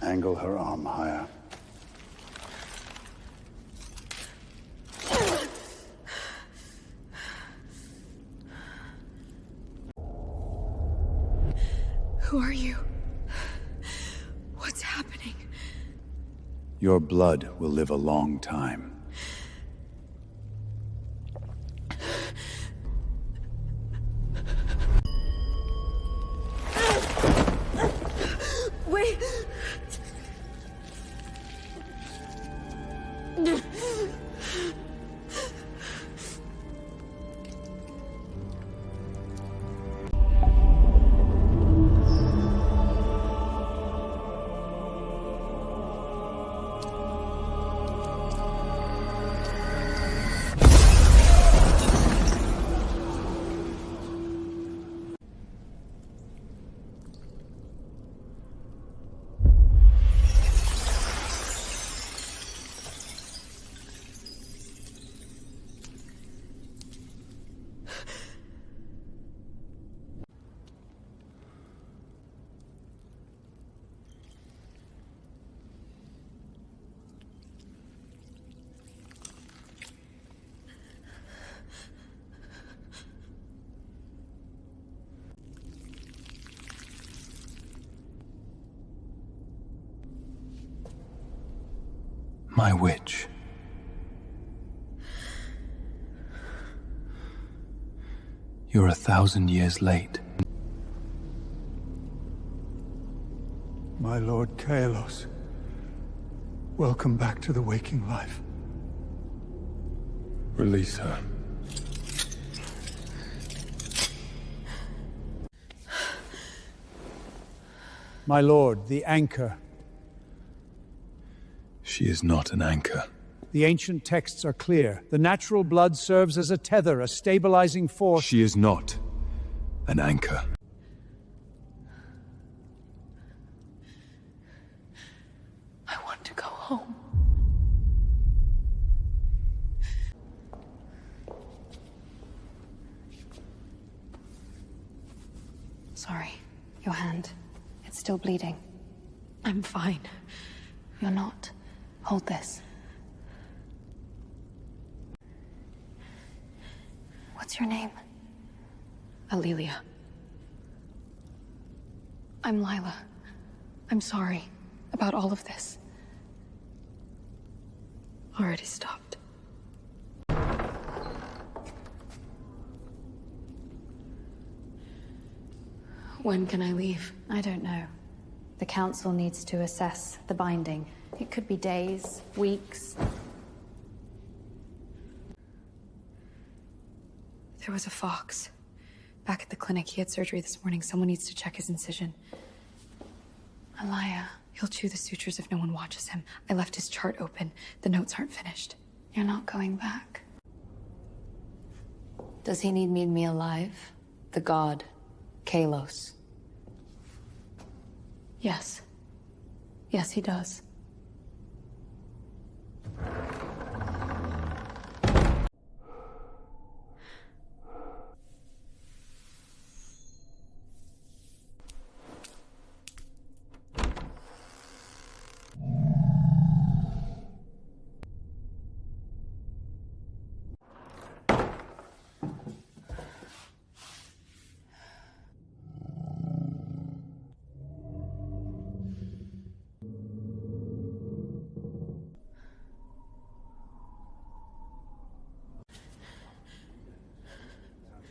Angle her arm higher. Who are you? What's happening? Your blood will live a long time. Wait! My witch. You're 1,000 years late. My Lord Kaelos, welcome back to the waking life. Release her. My lord, the anchor. She is not an anchor. The ancient texts are clear. The natural blood serves as a tether, a stabilizing force. She is not an anchor. I want to go home. Sorry. Your hand. It's still bleeding. I'm fine. You're not. Hold this. What's your name? Alelia. I'm Lila. I'm sorry about all of this. Already stopped. When can I leave? I don't know. The council needs to assess the binding. It could be days, weeks. There was a fox. Back at the clinic, he had surgery this morning. Someone needs to check his incision. Alaya, He'll chew the sutures if no one watches him. I left his chart open. The notes aren't finished. you're not going back. Does he need me alive? The god, Kaelos. Yes. Yes, he does.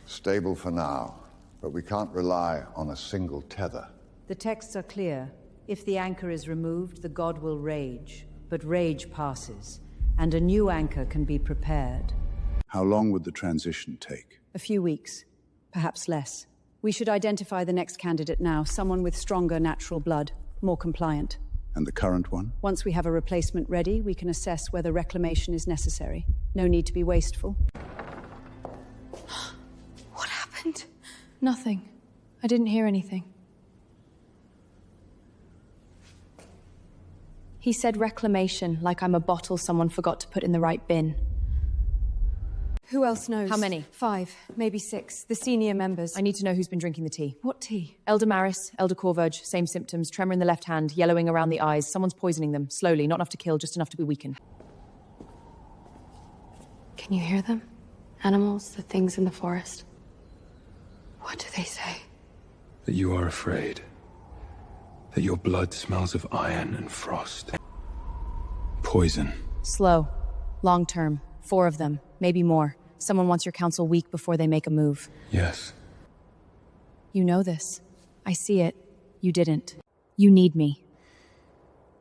Stable for now, but we can't rely on a single tether. The texts are clear. If the anchor is removed, the god will rage. But rage passes, and a new anchor can be prepared. How long would the transition take? A few weeks, perhaps less. We should identify the next candidate now, someone with stronger natural blood, more compliant. And the current one? Once we have a replacement ready, we can assess whether reclamation is necessary. No need to be wasteful. What happened? Nothing. I didn't hear anything. He said reclamation, like I'm a bottle someone forgot to put in the right bin. Who else knows? How many? 5, maybe 6. The senior members. I need to know who's been drinking the tea. What tea? Elder Maris, Elder Corverge, same symptoms, tremor in the left hand, yellowing around the eyes. Someone's poisoning them, slowly, not enough to kill, just enough to be weakened. Can you hear them? Animals, the things in the forest. What do they say? That you are afraid. That your blood smells of iron and frost. Poison. Slow. Long term. 4 of them. Maybe more. Someone wants your council weak before they make a move. Yes. You know this. I see it. You didn't. You need me.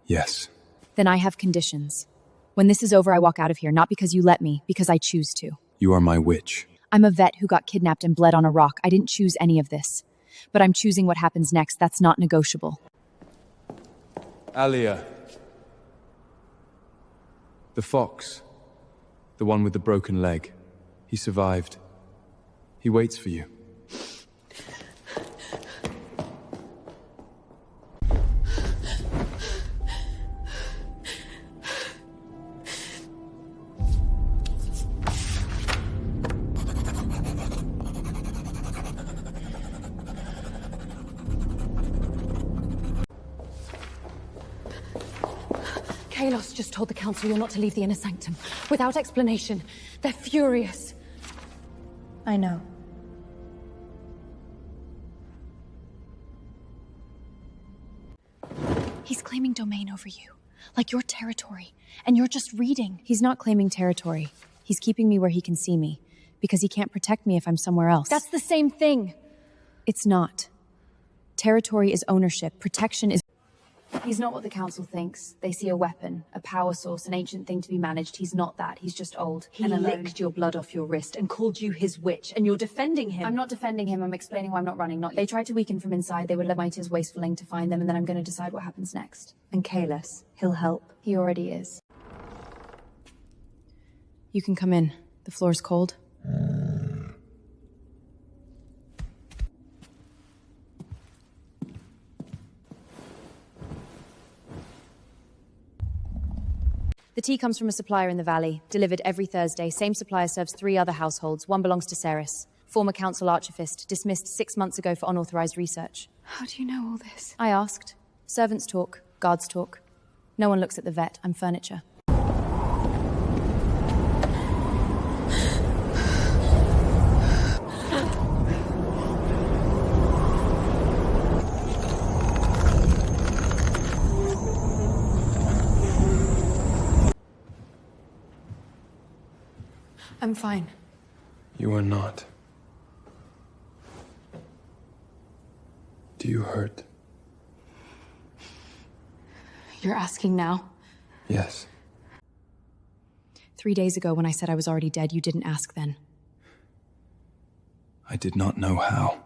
Yes. Then I have conditions. When this is over, I walk out of here, not because you let me, because I choose to. You are my witch. I'm a vet who got kidnapped and bled on a rock. I didn't choose any of this. But I'm choosing what happens next. That's not negotiable. Alia. The fox. The one with the broken leg. He survived. He waits for you. Kaelos just told the council you're not to leave the inner sanctum. Without explanation. They're furious. I know. He's claiming domain over you. Like your territory. And you're just reading. He's not claiming territory. He's keeping me where he can see me. Because he can't protect me if I'm somewhere else. That's the same thing. It's not. Territory is ownership. Protection is... He's not what the council thinks. They see a weapon, a power source, an ancient thing to be managed. He's not that. He's just old. He licked your blood off your wrist and called you his witch, and you're defending him. I'm not defending him. I'm explaining why I'm not running. They tried to weaken from inside. They would let my tears wastefulling to find them, and then I'm going to decide what happens next. And Kaelos, he'll help. He already is. You can come in. The floor's cold. The tea comes from a supplier in the valley, delivered every Thursday. Same supplier serves 3 other households. One belongs to Ceres, former council archivist, dismissed 6 months ago for unauthorized research. How do you know all this? I asked. Servants talk, guards talk. No one looks at the vet. I'm furniture. I'm fine. You are not. Do you hurt? You're asking now? Yes. 3 days ago when I said I was already dead, you didn't ask then. I did not know how.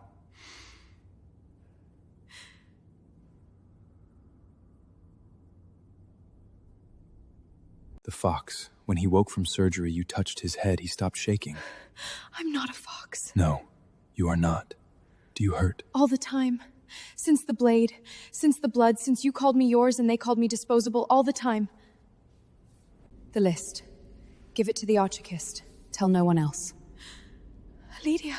The fox. When he woke from surgery, you touched his head. He stopped shaking. I'm not a fox. No, you are not. Do you hurt? All the time. Since the blade, since the blood, since you called me yours and they called me disposable, all the time. The list. Give it to the archivist. Tell no one else. Lydia.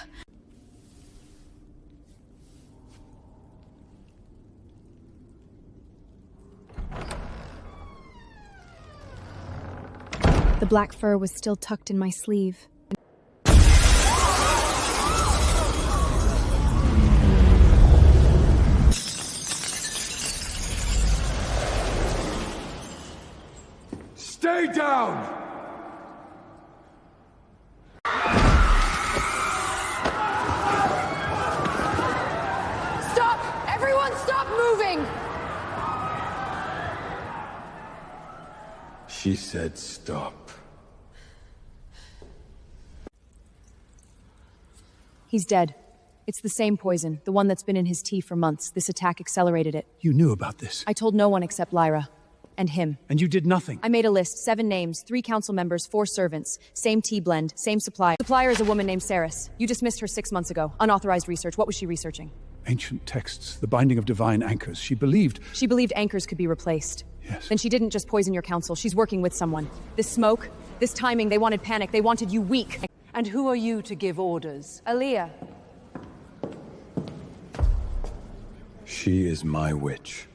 The black fur was still tucked in my sleeve. Stay down! Stop! Everyone stop moving! She said stop. He's dead. It's the same poison, the one that's been in his tea for months. This attack accelerated it. You knew about this. I told no one except Lyra. And him. And you did nothing. I made a list, 7 names, 3 council members, 4 servants. Same tea blend, same supplier. Supplier is a woman named Ceres. You dismissed her 6 months ago. Unauthorized research. What was she researching? Ancient texts, the binding of divine anchors. She believed anchors could be replaced. Yes. Then she didn't just poison your council. She's working with someone. This smoke, this timing, they wanted panic. They wanted you weak. And who are you to give orders? Aaliyah. She is my witch.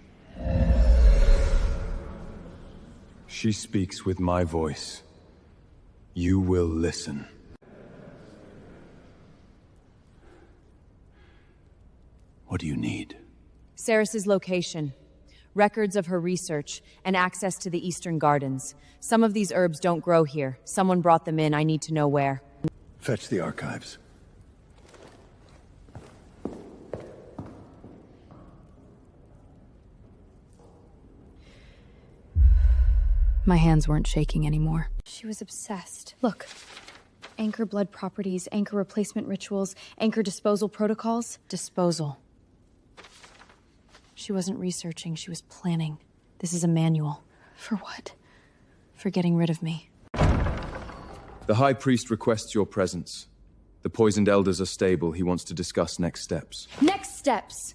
She speaks with my voice. You will listen. What do you need? Ceres's location, records of her research, and access to the Eastern Gardens. Some of these herbs don't grow here. Someone brought them in. I need to know where. Fetch the archives. My hands weren't shaking anymore. She was obsessed. Look. Anchor blood properties, anchor replacement rituals, anchor disposal protocols. Disposal. She wasn't researching, she was planning. This is a manual. For what? For getting rid of me. The High Priest requests your presence. The poisoned elders are stable. He wants to discuss next steps. Next steps!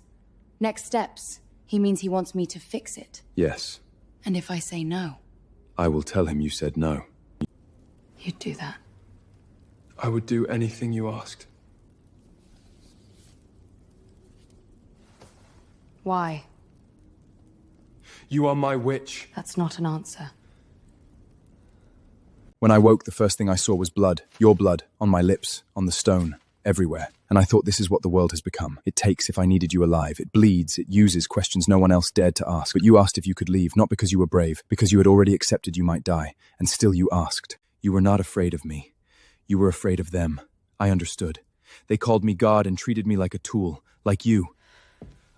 Next steps. He means he wants me to fix it. Yes. And if I say no? I will tell him you said no. You'd do that. I would do anything you asked. Why? You are my witch. That's not an answer. When I woke, the first thing I saw was blood. Your blood. On my lips, on the stone, everywhere. And I thought this is what the world has become. It takes if I needed you alive. It bleeds, it uses questions no one else dared to ask. But you asked if you could leave, not because you were brave, because you had already accepted you might die. And still you asked. You were not afraid of me. You were afraid of them. I understood. They called me God and treated me like a tool, like you.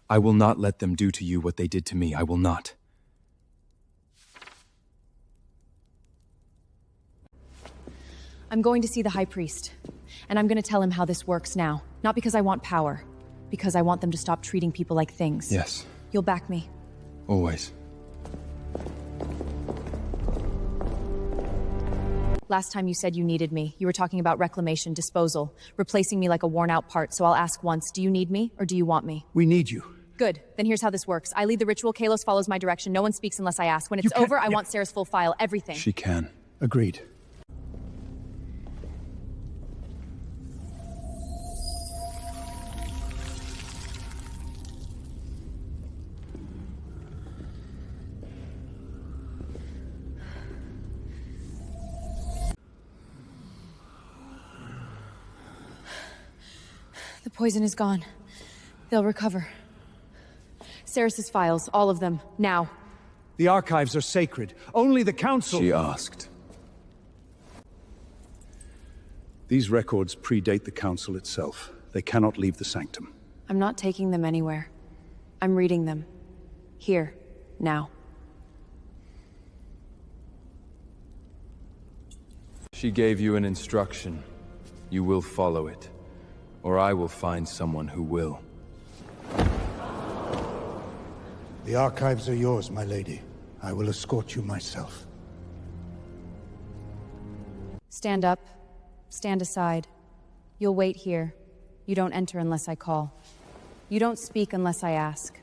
I will not let them do to you what they did to me. I will not. I'm going to see the High Priest. And I'm going to tell him how this works now. Not because I want power. Because I want them to stop treating people like things. Yes. You'll back me. Always. Last time you said you needed me, you were talking about reclamation, disposal, replacing me like a worn-out part, so I'll ask once, do you need me, or do you want me? We need you. Good. Then here's how this works. I lead the ritual, Kaelos follows my direction, no one speaks unless I ask. When it's over, I want Sarah's full file, everything. She can. Agreed. The poison is gone. They'll recover. Ceres's files, all of them, now. The archives are sacred. Only the Council... She asked. These records predate the Council itself. They cannot leave the sanctum. I'm not taking them anywhere. I'm reading them. Here, now. She gave you an instruction. You will follow it. Or I will find someone who will. The archives are yours, my lady. I will escort you myself. Stand up. Stand aside. You'll wait here. You don't enter unless I call. You don't speak unless I ask.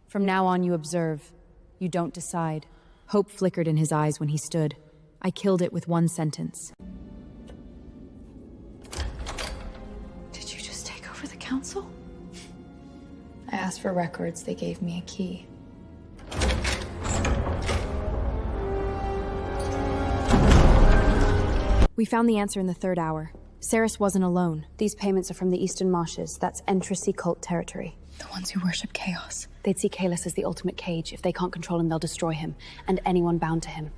From now on, you observe. You don't decide. Hope flickered in his eyes when he stood. I killed it with one sentence. Did you just take over the council? I asked for records. They gave me a key. We found the answer in the third hour. Ceres wasn't alone. These payments are from the Eastern Marshes. That's Entracy cult territory. The ones who worship chaos. They'd see Kaelos as the ultimate cage. If they can't control him, they'll destroy him. And anyone bound to him.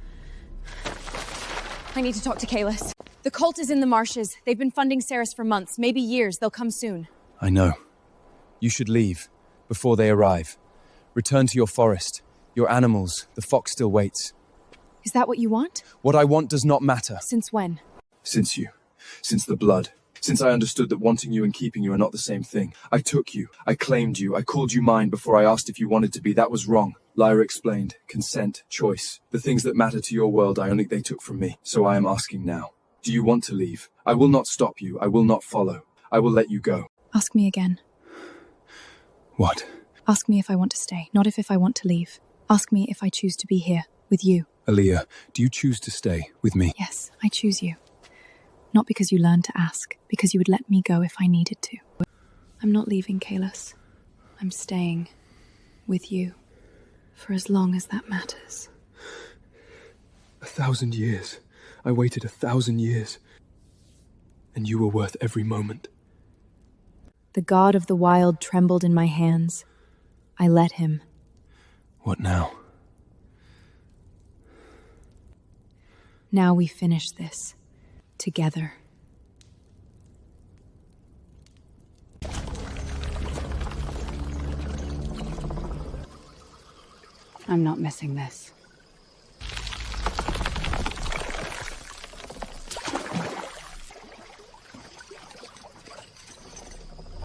I need to talk to Kaelos. The cult is in the marshes. They've been funding Ceres for months, maybe years. They'll come soon. I know. You should leave, before they arrive. Return to your forest. Your animals. The fox still waits. Is that what you want? What I want does not matter. Since when? Since you. Since the blood. Since I understood that wanting you and keeping you are not the same thing. I took you. I claimed you. I called you mine before I asked if you wanted to be. That was wrong. Lyra explained. Consent. Choice. The things that matter to your world, they took from me. So I am asking now. Do you want to leave? I will not stop you. I will not follow. I will let you go. Ask me again. What? Ask me if I want to stay, not if I want to leave. Ask me if I choose to be here, with you. Aaliyah, do you choose to stay with me? Yes, I choose you. Not because you learned to ask, because you would let me go if I needed to. I'm not leaving, Kaelos. I'm staying with you for as long as that matters. 1,000 years. I waited 1,000 years. And you were worth every moment. The god of the wild trembled in my hands. I let him. What now? Now we finish this. Together. I'm not missing this.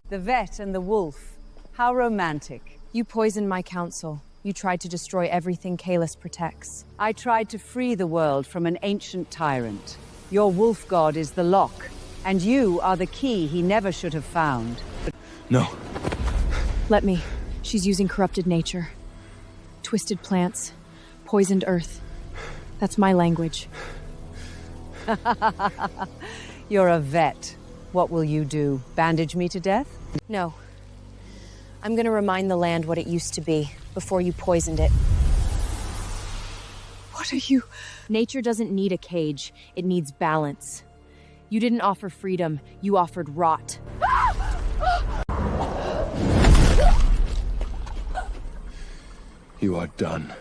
The vet and the wolf. How romantic. You poisoned my council. You tried to destroy everything Kaelos protects. I tried to free the world from an ancient tyrant. Your wolf god is the lock, and you are the key he never should have found. No. Let me. She's using corrupted nature. Twisted plants. Poisoned earth. That's my language. You're a vet. What will you do? Bandage me to death? No. I'm gonna remind the land what it used to be, before you poisoned it. What are you? Nature doesn't need a cage. It needs balance. You didn't offer freedom. You offered rot. You are done.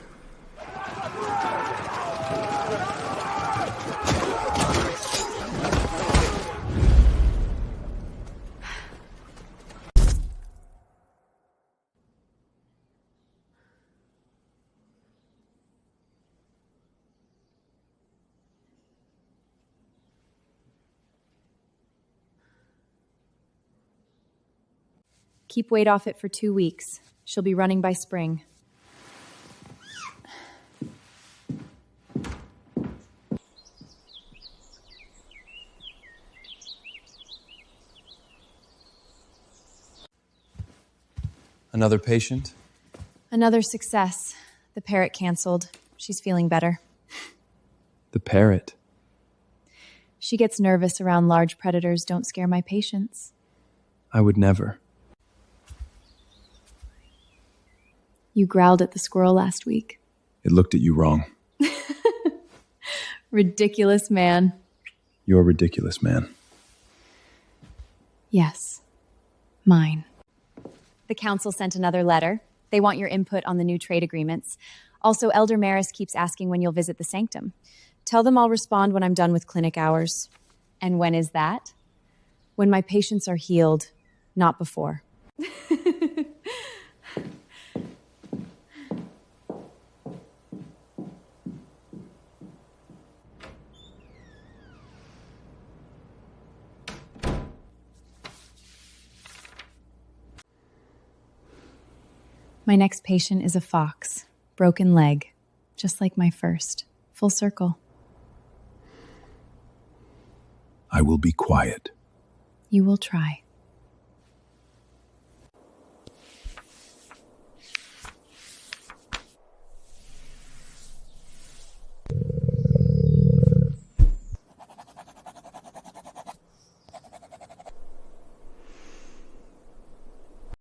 Keep weight off it for 2 weeks. She'll be running by spring. Another patient? Another success. The parrot canceled. She's feeling better. The parrot. She gets nervous around large predators. Don't scare my patients. I would never. You growled at the squirrel last week. It looked at you wrong. Ridiculous man. You're ridiculous, man. Yes. Mine. The council sent another letter. They want your input on the new trade agreements. Also, Elder Maris keeps asking when you'll visit the sanctum. Tell them I'll respond when I'm done with clinic hours. And when is that? When my patients are healed, not before. My next patient is a fox. Broken leg. Just like my first. Full circle. I will be quiet. You will try.